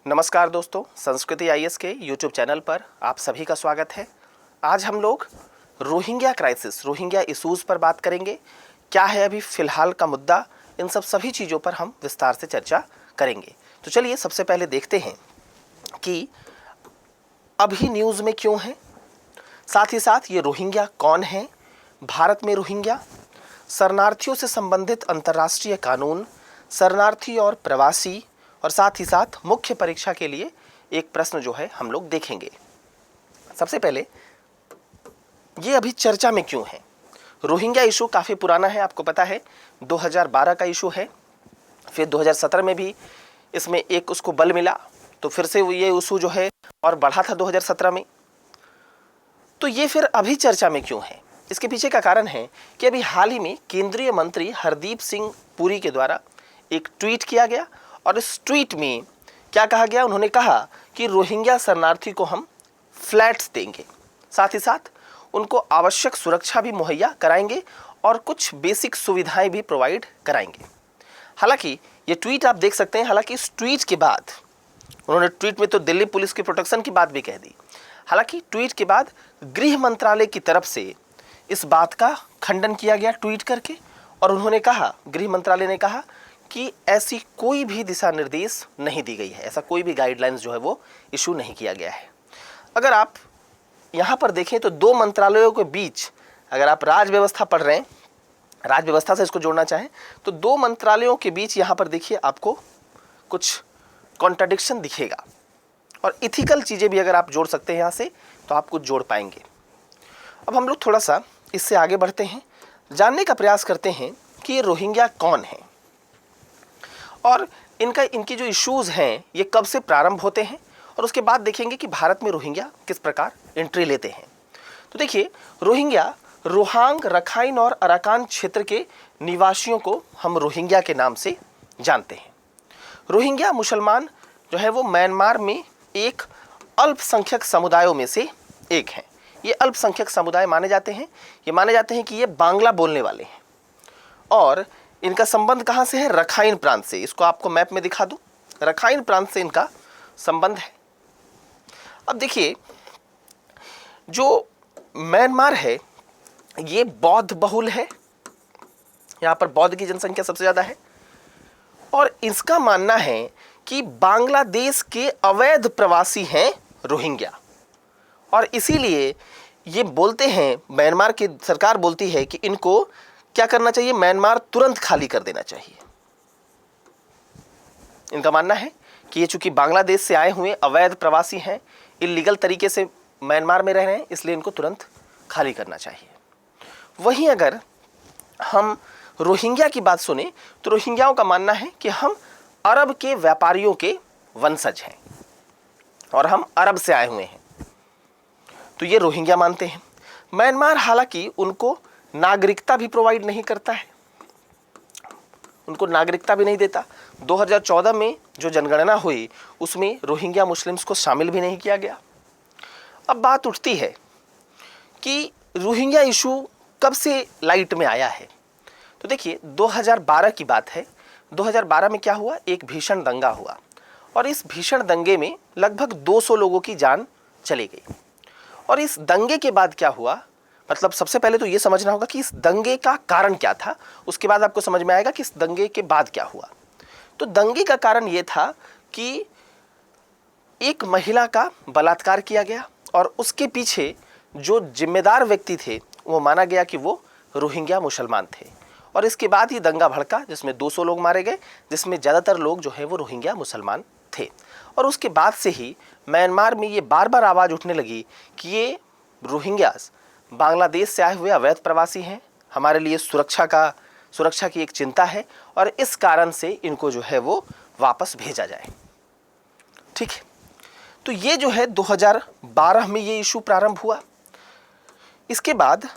नमस्कार दोस्तों, संस्कृति आईएएस के यूट्यूब चैनल पर आप सभी का स्वागत है। आज हम लोग रोहिंग्या क्राइसिस, रोहिंग्या इशूज़ पर बात करेंगे। क्या है अभी फ़िलहाल का मुद्दा, इन सभी चीज़ों पर हम विस्तार से चर्चा करेंगे। तो चलिए सबसे पहले देखते हैं कि अभी न्यूज़ में क्यों है, साथ ही साथ ये रोहिंग्या कौन है, भारत में रोहिंग्या, शरणार्थियों से संबंधित अंतर्राष्ट्रीय कानून, शरणार्थी और प्रवासी, और साथ ही साथ मुख्य परीक्षा के लिए एक प्रश्न जो है हम लोग देखेंगे। सबसे पहले ये अभी चर्चा में क्यों है। रोहिंग्या इशू काफ़ी पुराना है, आपको पता है 2012 का इशू है, फिर 2017 में भी इसमें एक उसको बल मिला, तो फिर से ये इशू जो है और बढ़ा था 2017 में। तो ये फिर अभी चर्चा में क्यों है, इसके पीछे का कारण है कि अभी हाल ही में केंद्रीय मंत्री हरदीप सिंह पुरी के द्वारा एक ट्वीट किया गया, और इस ट्वीट में क्या कहा गया, उन्होंने कहा कि रोहिंग्या शरणार्थी को हम फ्लैट्स देंगे, साथ ही साथ उनको आवश्यक सुरक्षा भी मुहैया कराएंगे और कुछ बेसिक सुविधाएं भी प्रोवाइड कराएंगे। हालांकि ये ट्वीट आप देख सकते हैं, हालांकि इस ट्वीट के बाद उन्होंने ट्वीट में तो दिल्ली पुलिस की प्रोटेक्शन की बात भी कह दी। हालांकि ट्वीट के बाद गृह मंत्रालय की तरफ से इस बात का खंडन किया गया ट्वीट करके, और उन्होंने कहा, गृह मंत्रालय ने कहा कि ऐसी कोई भी दिशा निर्देश नहीं दी गई है, ऐसा कोई भी गाइडलाइंस जो है वो इशू नहीं किया गया है। अगर आप यहाँ पर देखें तो दो मंत्रालयों के बीच, अगर आप राज्य व्यवस्था पढ़ रहे हैं, राज्य व्यवस्था से इसको जोड़ना चाहें, तो दो मंत्रालयों के बीच यहाँ पर देखिए आपको कुछ कॉन्ट्राडिक्शन दिखेगा, और इथिकल चीज़ें भी अगर आप जोड़ सकते हैं यहाँ से तो आप कुछ जोड़ पाएंगे। अब हम लोग थोड़ा सा इससे आगे बढ़ते हैं, जानने का प्रयास करते हैं कि ये रोहिंग्या कौन है और इनकी जो इश्यूज़ हैं ये कब से प्रारंभ होते हैं, और उसके बाद देखेंगे कि भारत में रोहिंग्या किस प्रकार एंट्री लेते हैं। तो देखिए, रोहिंग्या रोहांग, रखाइन और अराकान क्षेत्र के निवासियों को हम रोहिंग्या के नाम से जानते हैं। रोहिंग्या मुसलमान जो है वो म्यांमार में एक अल्पसंख्यक समुदायों में से एक हैं। ये अल्पसंख्यक समुदाय माने जाते हैं, ये माने जाते हैं कि ये बांग्ला बोलने वाले हैं, और इनका संबंध कहाँ से है, रखाइन प्रांत से। इसको आपको मैप में दिखा दूं, रखाइन प्रांत से इनका संबंध है। अब देखिए, जो म्यांमार है ये बौद्ध बहुल है, यहाँ पर बौद्ध की जनसंख्या सबसे ज़्यादा है, और इसका मानना है कि बांग्लादेश के अवैध प्रवासी हैं रोहिंग्या, और इसीलिए ये बोलते हैं, म्यांमार की सरकार बोलती है कि इनको क्या करना चाहिए, म्यांमार तुरंत खाली कर देना चाहिए। इनका मानना है कि ये चूंकि बांग्लादेश से आए हुए अवैध प्रवासी हैं, इलीगल तरीके से म्यांमार में रह रहे हैं, इसलिए इनको तुरंत खाली करना चाहिए। वहीं अगर हम रोहिंग्या की बात सुने तो रोहिंग्याओं का मानना है कि हम अरब के व्यापारियों के वंशज हैं और हम अरब से आए हुए हैं, तो ये रोहिंग्या मानते हैं। म्यांमार हालांकि उनको नागरिकता भी प्रोवाइड नहीं करता है, उनको नागरिकता भी नहीं देता। 2014 में जो जनगणना हुई उसमें रोहिंग्या मुस्लिम्स को शामिल भी नहीं किया गया। अब बात उठती है कि रोहिंग्या इशू कब से लाइट में आया है। तो देखिए, 2012 की बात है। 2012 में क्या हुआ, एक भीषण दंगा हुआ, और इस भीषण दंगे में लगभग 200 लोगों की जान चली गई। और इस दंगे के बाद क्या हुआ, मतलब सबसे पहले तो ये समझना होगा कि इस दंगे का कारण क्या था, उसके बाद आपको समझ में आएगा कि इस दंगे के बाद क्या हुआ। तो दंगे का कारण ये था कि एक महिला का बलात्कार किया गया, और उसके पीछे जो जिम्मेदार व्यक्ति थे वो माना गया कि वो रोहिंग्या मुसलमान थे, और इसके बाद ही दंगा भड़का जिसमें 200 लोग मारे गए, जिसमें ज़्यादातर लोग जो है वो रोहिंग्या मुसलमान थे। और उसके बाद से ही म्यांमार में ये बार बार आवाज़ उठने लगी कि ये रोहिंग्यास बांग्लादेश से आए हुए अवैध प्रवासी हैं, हमारे लिए सुरक्षा की एक चिंता है, और इस कारण से इनको जो है वो वापस भेजा जाए। ठीक है, तो ये जो है 2012 में ये इशू प्रारंभ हुआ। इसके बाद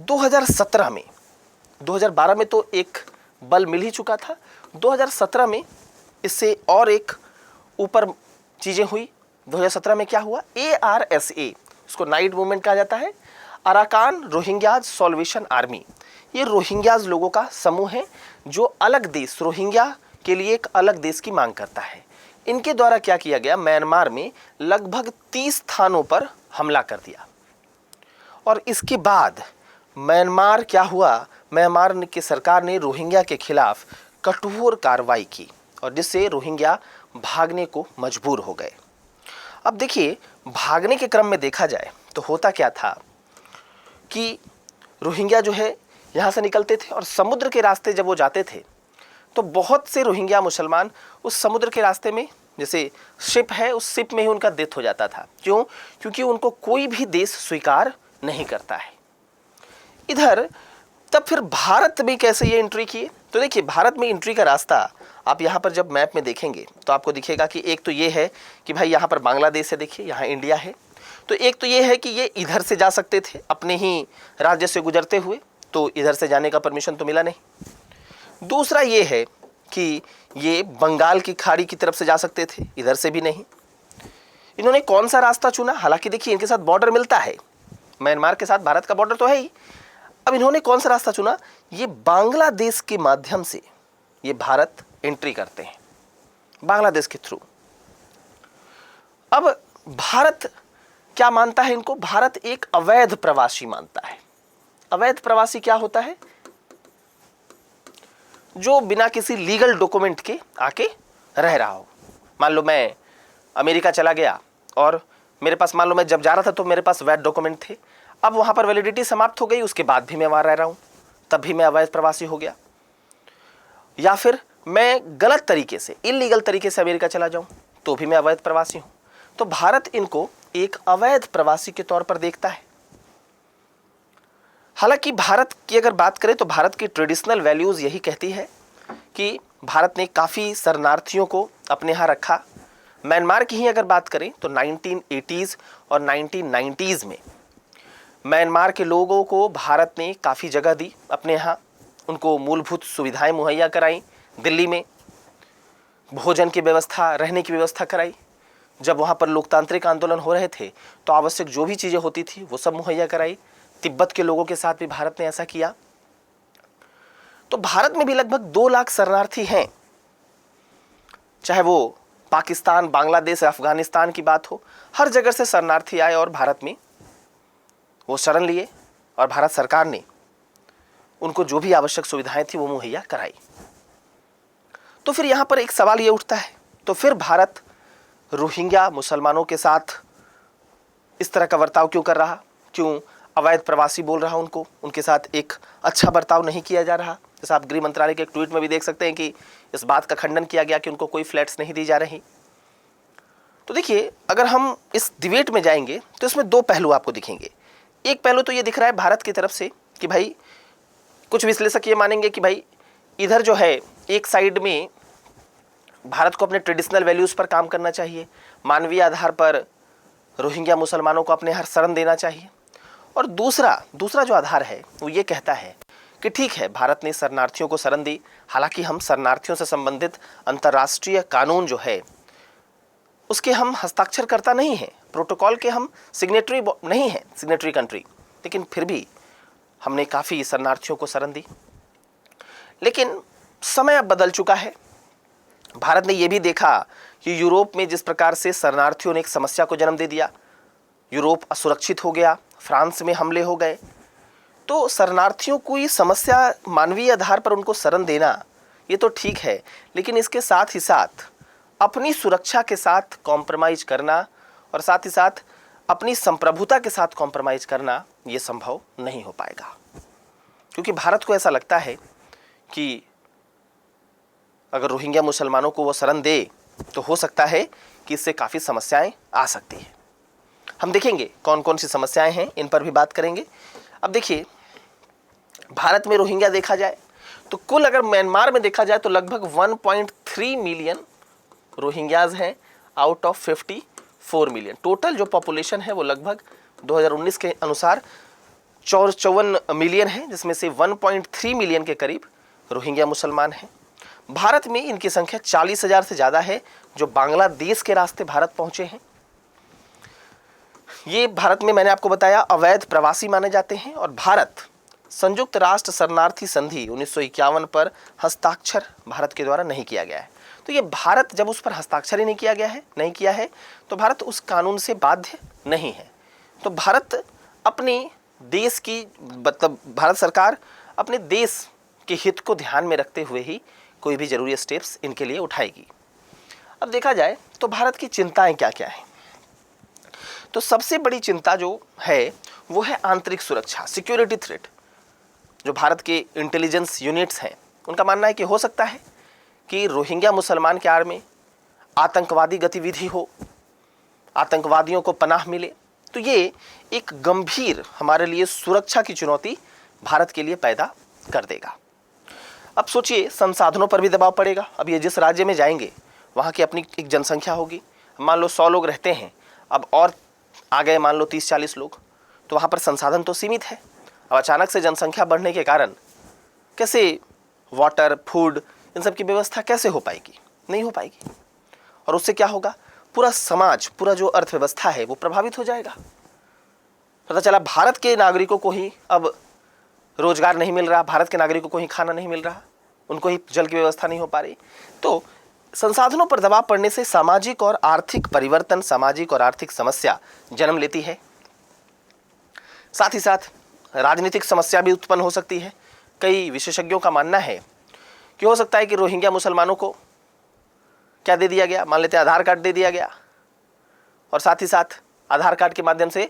2017 में, 2012 में तो एक बल मिल ही चुका था, 2017 में इससे और एक ऊपर चीज़ें हुई। 2017 में क्या हुआ, ARSA, इसको नाइट मूवमेंट कहा जाता है, अराकान रोहिंग्याज सॉल्वेशन आर्मी। ये रोहिंग्याज लोगों का समूह है जो अलग देश, रोहिंग्या के लिए एक अलग देश की मांग करता है। इनके द्वारा क्या किया गया, म्यांमार में लगभग 30 स्थानों पर हमला कर दिया। और इसके बाद म्यांमार क्या हुआ, म्यांमार की सरकार ने रोहिंग्या के खिलाफ कठोर कार्रवाई की और जिससे रोहिंग्या भागने को मजबूर हो गए। अब देखिए, भागने के क्रम में देखा जाए तो होता क्या था कि रोहिंग्या जो है यहाँ से निकलते थे और समुद्र के रास्ते जब वो जाते थे तो बहुत से रोहिंग्या मुसलमान उस समुद्र के रास्ते में, जैसे शिप है, उस शिप में ही उनका डेथ हो जाता था। क्यों? क्योंकि उनको कोई भी देश स्वीकार नहीं करता है। इधर तब फिर भारत में कैसे ये एंट्री किए, तो देखिए भारत में एंट्री का रास्ता आप यहाँ पर जब मैप में देखेंगे तो आपको दिखेगा कि एक तो ये है कि भाई यहाँ पर बांग्लादेश है, देखिए यहाँ इंडिया है। तो एक तो ये है कि ये इधर से जा सकते थे अपने ही राज्य से गुजरते हुए, तो इधर से जाने का परमिशन तो मिला नहीं। दूसरा ये है कि ये बंगाल की खाड़ी की तरफ से जा सकते थे, इधर से भी नहीं। इन्होंने कौन सा रास्ता चुना, हालांकि देखिए इनके साथ बॉर्डर मिलता है, म्यांमार के साथ भारत का बॉर्डर तो है ही। अब इन्होंने कौन सा रास्ता चुना, ये बांग्लादेश के माध्यम से ये भारत एंट्री करते हैं, बांग्लादेश के थ्रू। अब भारत क्या मानता है इनको, भारत एक अवैध प्रवासी मानता है। अवैध प्रवासी क्या होता है, जो बिना किसी लीगल डॉक्यूमेंट के आके रह रहा हो। मान लो मैं अमेरिका चला गया और मेरे पास, मान लो मैं जब जा रहा था तो मेरे पास वैध डॉक्यूमेंट थे, अब वहां पर वैलिडिटी समाप्त हो गई, उसके बाद भी मैं वहां रह रहा हूं, तब भी मैं अवैध प्रवासी हो गया। या फिर मैं गलत तरीके से, इलीगल तरीके से अमेरिका चला जाऊं तो भी मैं अवैध प्रवासी हूं। तो भारत इनको एक अवैध प्रवासी के तौर पर देखता है। हालांकि भारत की अगर बात करें तो भारत की ट्रेडिशनल वैल्यूज यही कहती है कि भारत ने काफ़ी शरणार्थियों को अपने यहाँ रखा। म्यांमार की ही अगर बात करें तो 1980s और 1990s में म्यांमार के लोगों को भारत ने काफ़ी जगह दी अपने यहाँ, उनको मूलभूत सुविधाएं मुहैया कराई, दिल्ली में भोजन की व्यवस्था, रहने की व्यवस्था कराई। जब वहाँ पर लोकतांत्रिक आंदोलन हो रहे थे तो आवश्यक जो भी चीज़ें होती थी वो सब मुहैया कराई। तिब्बत के लोगों के साथ भी भारत ने ऐसा किया। तो भारत में भी लगभग 2 लाख शरणार्थी हैं, चाहे वो पाकिस्तान, बांग्लादेश, अफगानिस्तान की बात हो, हर जगह से शरणार्थी आए और भारत में वो शरण लिए और भारत सरकार ने उनको जो भी आवश्यक सुविधाएं थी वो मुहैया कराई। तो फिर यहाँ पर एक सवाल ये उठता है, तो फिर भारत रोहिंग्या मुसलमानों के साथ इस तरह का बर्ताव क्यों कर रहा, क्यों अवैध प्रवासी बोल रहा उनको, उनके साथ एक अच्छा बर्ताव नहीं किया जा रहा। जैसा आप गृह मंत्रालय के एक ट्वीट में भी देख सकते हैं कि इस बात का खंडन किया गया कि उनको कोई फ्लैट्स नहीं दी जा रही। तो देखिए, अगर हम इस डिबेट में जाएंगे तो इसमें 2 पहलू आपको दिखेंगे। एक पहलू तो ये दिख रहा है भारत की तरफ से कि भाई कुछ विश्लेषक ये मानेंगे कि भाई इधर जो है एक साइड में भारत को अपने ट्रेडिशनल वैल्यूज़ पर काम करना चाहिए, मानवीय आधार पर रोहिंग्या मुसलमानों को अपने हर शरण देना चाहिए, और दूसरा जो आधार है वो ये कहता है कि ठीक है, भारत ने शरणार्थियों को शरण दी, हालांकि हम शरणार्थियों से संबंधित अंतर्राष्ट्रीय कानून जो है उसके हम हस्ताक्षरकर्ता नहीं हैं, प्रोटोकॉल के हम सिग्नेटरी नहीं हैं, सिग्नेटरी कंट्री, लेकिन फिर भी हमने काफ़ी शरणार्थियों को शरण दी। लेकिन समय अब बदल चुका है। भारत ने यह भी देखा कि यूरोप में जिस प्रकार से शरणार्थियों ने एक समस्या को जन्म दे दिया, यूरोप असुरक्षित हो गया, फ्रांस में हमले हो गए, तो शरणार्थियों को ये समस्या, मानवीय आधार पर उनको शरण देना ये तो ठीक है, लेकिन इसके साथ ही साथ अपनी सुरक्षा के साथ कॉम्प्रोमाइज़ करना और साथ ही साथ अपनी संप्रभुता के साथ कॉम्प्रोमाइज़ करना ये संभव नहीं हो पाएगा। क्योंकि भारत को ऐसा लगता है कि अगर रोहिंग्या मुसलमानों को वो शरण दे तो हो सकता है कि इससे काफ़ी समस्याएं आ सकती हैं। हम देखेंगे कौन कौन सी समस्याएं हैं, इन पर भी बात करेंगे। अब देखिए, भारत में रोहिंग्या देखा जाए तो कुल अगर म्यांमार में देखा जाए तो लगभग 1.3 मिलियन रोहिंग्याज हैं आउट ऑफ 54 मिलियन। टोटल जो पॉपुलेशन है वो लगभग 2019 के अनुसार 54 मिलियन है, जिसमें से 1.3 मिलियन के करीब रोहिंग्या मुसलमान हैं। भारत में इनकी संख्या 40,000 से ज़्यादा है जो बांग्लादेश के रास्ते भारत पहुँचे हैं। ये भारत में, मैंने आपको बताया, अवैध प्रवासी माने जाते हैं और भारत संयुक्त राष्ट्र शरणार्थी संधि 1951 पर हस्ताक्षर भारत के द्वारा नहीं किया गया है। तो ये भारत जब उस पर हस्ताक्षर ही नहीं किया गया है, नहीं किया है, तो भारत उस कानून से बाध्य नहीं है। तो भारत अपनी देश की मतलब भारत सरकार अपने देश के हित को ध्यान में रखते हुए ही कोई भी जरूरी स्टेप्स इनके लिए उठाएगी। अब देखा जाए तो भारत की चिंताएं क्या क्या हैं। तो सबसे बड़ी चिंता जो है वो है आंतरिक सुरक्षा, सिक्योरिटी थ्रेट। जो भारत के इंटेलिजेंस यूनिट्स हैं उनका मानना है कि हो सकता है कि रोहिंग्या मुसलमान के आड़ में आतंकवादी गतिविधि हो, आतंकवादियों को पनाह मिले। तो ये एक गंभीर हमारे लिए सुरक्षा की चुनौती भारत के लिए पैदा कर देगा। अब सोचिए संसाधनों पर भी दबाव पड़ेगा। अब ये जिस राज्य में जाएंगे वहाँ की अपनी एक जनसंख्या होगी, मान लो 100 लोग रहते हैं, अब और आ गए मान लो 30-40 लोग, तो वहाँ पर संसाधन तो सीमित है। अब अचानक से जनसंख्या बढ़ने के कारण कैसे वाटर, फूड, इन सब की व्यवस्था कैसे हो पाएगी? नहीं हो पाएगी। और उससे क्या होगा, पूरा समाज, पूरा जो अर्थव्यवस्था है वो प्रभावित हो जाएगा। पता चला भारत के नागरिकों को ही अब रोजगार नहीं मिल रहा, भारत के नागरिकों को ही खाना नहीं मिल रहा, उनको ही जल की व्यवस्था नहीं हो पा रही। तो संसाधनों पर दबाव पड़ने से सामाजिक और आर्थिक परिवर्तन, सामाजिक और आर्थिक समस्या जन्म लेती है। साथ ही साथ राजनीतिक समस्या भी उत्पन्न हो सकती है। कई विशेषज्ञों का मानना है कि हो सकता है कि रोहिंग्या मुसलमानों को क्या दे दिया गया, मान लेते हैं आधार कार्ड दे दिया गया, और साथ ही साथ आधार कार्ड के माध्यम से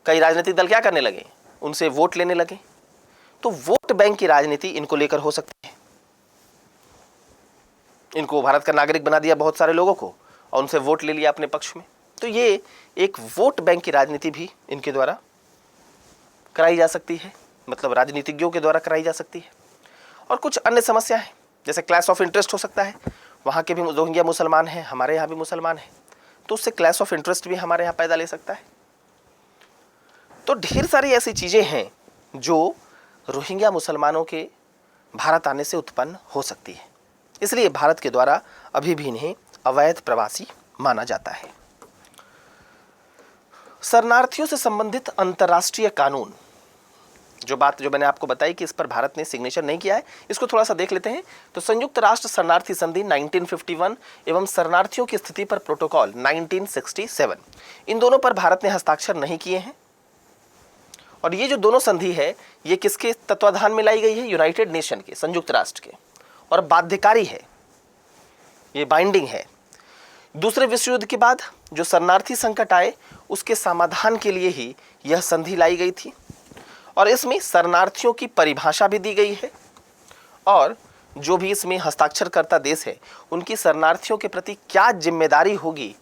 कई राजनीतिक दल क्या करने लगे, उनसे वोट लेने लगे। तो वोट बैंक की राजनीति इनको लेकर हो सकती है। इनको भारत का नागरिक बना दिया बहुत सारे लोगों को और उनसे वोट ले लिया अपने पक्ष में। तो ये एक वोट बैंक की राजनीति भी इनके द्वारा कराई जा सकती है, मतलब राजनीतिज्ञों के द्वारा कराई जा सकती है। और कुछ अन्य समस्या है, जैसे क्लैश ऑफ इंटरेस्ट हो सकता है। वहाँ के भी रोहिंग्या मुसलमान हैं, हमारे यहाँ भी मुसलमान हैं, तो उससे क्लैश ऑफ इंटरेस्ट भी हमारे यहाँ पैदा ले सकता है। तो ढेर सारी ऐसी चीज़ें हैं जो रोहिंग्या मुसलमानों के भारत आने से उत्पन्न हो सकती है। इसलिए भारत के द्वारा अभी भी इन्हें अवैध प्रवासी माना जाता है। शरणार्थियों से संबंधित अंतर्राष्ट्रीय कानून, जो मैंने आपको बताई कि इस पर भारत ने सिग्नेचर नहीं किया है, इसको थोड़ा सा देख लेते हैं। तो संयुक्त राष्ट्र शरणार्थी संधि 1951 एवं शरणार्थियों की स्थिति पर प्रोटोकॉल 1967, इन दोनों पर भारत ने हस्ताक्षर नहीं किए हैं। और ये जो दोनों संधि है ये किसके तत्वाधान में लाई गई है? यूनाइटेड नेशन के, संयुक्त राष्ट्र के, और बाध्यकारी है, ये बाइंडिंग है। दूसरे विश्व युद्ध के बाद जो शरणार्थी संकट आए उसके समाधान के लिए ही यह संधि लाई गई थी, और इसमें शरणार्थियों की परिभाषा भी दी गई है, और जो भी इसमें हस्ताक्षरकर्ता देश है उनकी शरणार्थियों के प्रति क्या जिम्मेदारी होगी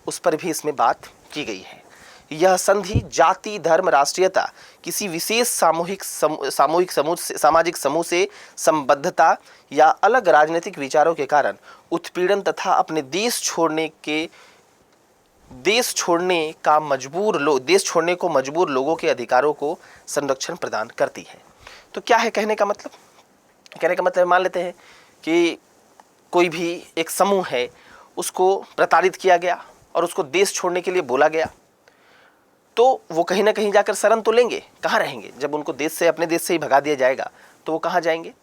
उस पर भी इसमें बात की गई है। यह संधि जाति, धर्म, राष्ट्रीयता, किसी विशेष सामाजिक समूह से संबद्धता या अलग राजनीतिक विचारों के कारण उत्पीड़न तथा अपने देश छोड़ने को मजबूर लोगों के अधिकारों को संरक्षण प्रदान करती है। तो क्या है कहने का मतलब? मान लेते हैं कि कोई भी एक समूह है, उसको प्रताड़ित किया गया और उसको देश छोड़ने के लिए बोला गया, तो वो कहीं ना कहीं जाकर शरण तो लेंगे, कहाँ रहेंगे? जब उनको अपने देश से ही भगा दिया जाएगा तो वो कहाँ जाएंगे?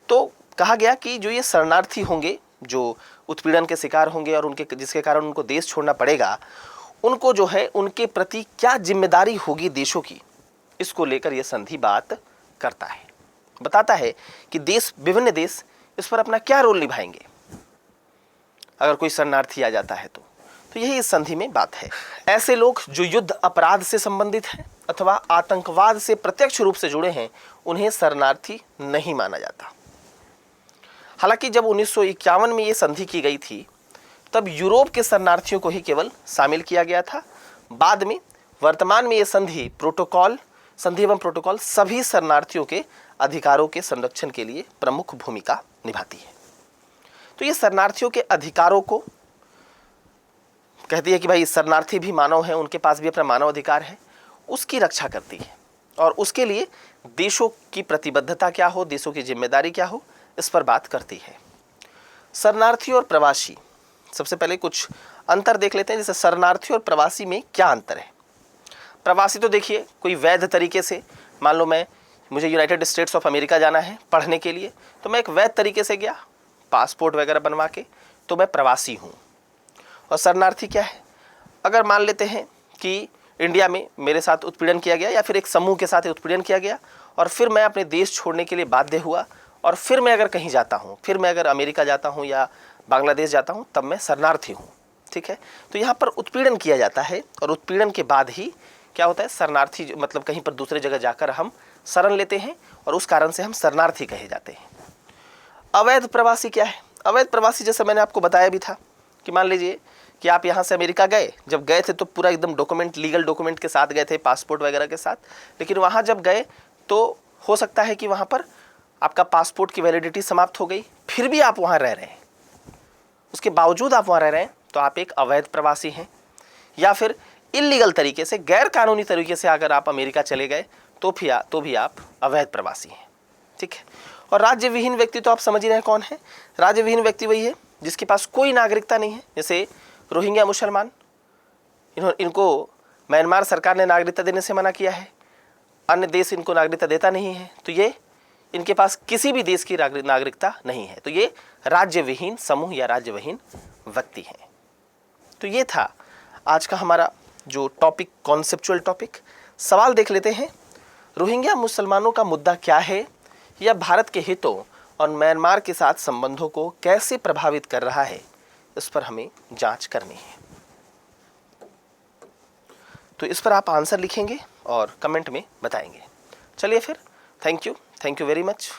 तो कहा गया कि जो ये शरणार्थी होंगे, जो उत्पीड़न के शिकार होंगे और जिसके कारण उनको देश छोड़ना पड़ेगा, उनको जो है उनके प्रति क्या जिम्मेदारी होगी देशों की, इसको लेकर ये संधि बात करता है, बताता है कि विभिन्न देश इस पर अपना क्या रोल निभाएंगे अगर कोई शरणार्थी आ जाता है। तो यही इस संधि में बात है। ऐसे लोग जो युद्ध अपराध से संबंधित हैं अथवा आतंकवाद से प्रत्यक्ष रूप से जुड़े हैं उन्हें शरणार्थी नहीं माना जाता। हालांकि जब 1951 में ये संधि की गई थी तब यूरोप के शरणार्थियों को ही केवल शामिल किया गया था। बाद में वर्तमान में ये संधि एवं प्रोटोकॉल सभी शरणार्थियों के अधिकारों के संरक्षण के लिए प्रमुख भूमिका निभाती है। तो ये शरणार्थियों के अधिकारों को कहती है कि भाई शरणार्थी भी मानव हैं, उनके पास भी अपना मानव अधिकार है, उसकी रक्षा करती है। और उसके लिए देशों की प्रतिबद्धता क्या हो, देशों की जिम्मेदारी क्या हो, इस पर बात करती है। शरणार्थी और प्रवासी, सबसे पहले कुछ अंतर देख लेते हैं। जैसे शरणार्थी और प्रवासी में क्या अंतर है? प्रवासी तो देखिए कोई वैध तरीके से, मान लो मुझे यूनाइटेड स्टेट्स ऑफ अमेरिका जाना है पढ़ने के लिए, तो मैं एक वैध तरीके से गया, पासपोर्ट वगैरह बनवा के, तो मैं प्रवासी हूँ। और शरणार्थी क्या है? अगर मान लेते हैं कि इंडिया में मेरे साथ उत्पीड़न किया गया या फिर एक समूह के साथ उत्पीड़न किया गया और फिर मैं अपने देश छोड़ने के लिए बाध्य हुआ और फिर मैं अगर कहीं जाता हूँ, फिर मैं अगर अमेरिका जाता हूँ या बांग्लादेश जाता हूँ, तब मैं शरणार्थी हूँ। ठीक है, तो यहाँ पर उत्पीड़न किया जाता है और उत्पीड़न के बाद ही क्या होता है, शरणार्थी, मतलब कहीं पर दूसरे जगह जाकर हम शरण लेते हैं और उस कारण से हम शरणार्थी कहे जाते हैं। अवैध प्रवासी क्या है? अवैध प्रवासी जैसे मैंने आपको बताया भी था कि मान लीजिए कि आप यहाँ से अमेरिका गए, जब गए थे तो पूरा एकदम डॉक्यूमेंट, लीगल डॉक्यूमेंट के साथ गए थे, पासपोर्ट वगैरह के साथ, लेकिन वहाँ जब गए तो हो सकता है कि वहाँ पर आपका पासपोर्ट की वैलिडिटी समाप्त हो गई, फिर भी आप वहाँ रह रहे हैं, उसके बावजूद आप वहाँ रह रहे हैं, तो आप एक अवैध प्रवासी हैं। या फिर इल्लीगल तरीके से, गैर कानूनी तरीके से अगर आप अमेरिका चले गए तो भी आप अवैध प्रवासी हैं। ठीक है, और राज्य विहीन व्यक्ति तो आप समझ ही रहे हैं कौन है। राज्य विहीन व्यक्ति वही है जिसके पास कोई नागरिकता नहीं है, जैसे रोहिंग्या मुसलमान, इनको म्यांमार सरकार ने नागरिकता देने से मना किया है, अन्य देश इनको नागरिकता देता नहीं है, तो ये इनके पास किसी भी देश की नागरिकता नहीं है, तो ये राज्य विहीन समूह या राज्य विहीन व्यक्ति हैं। तो ये था आज का हमारा जो टॉपिक, कॉन्सेप्चुअल टॉपिक। सवाल देख लेते हैं, रोहिंग्या मुसलमानों का मुद्दा क्या है, यह भारत के हितों और म्यांमार के साथ संबंधों को कैसे प्रभावित कर रहा है, इस पर हमें जांच करनी है। तो इस पर आप आंसर लिखेंगे और कमेंट में बताएंगे। चलिए फिर, थैंक यू वेरी मच।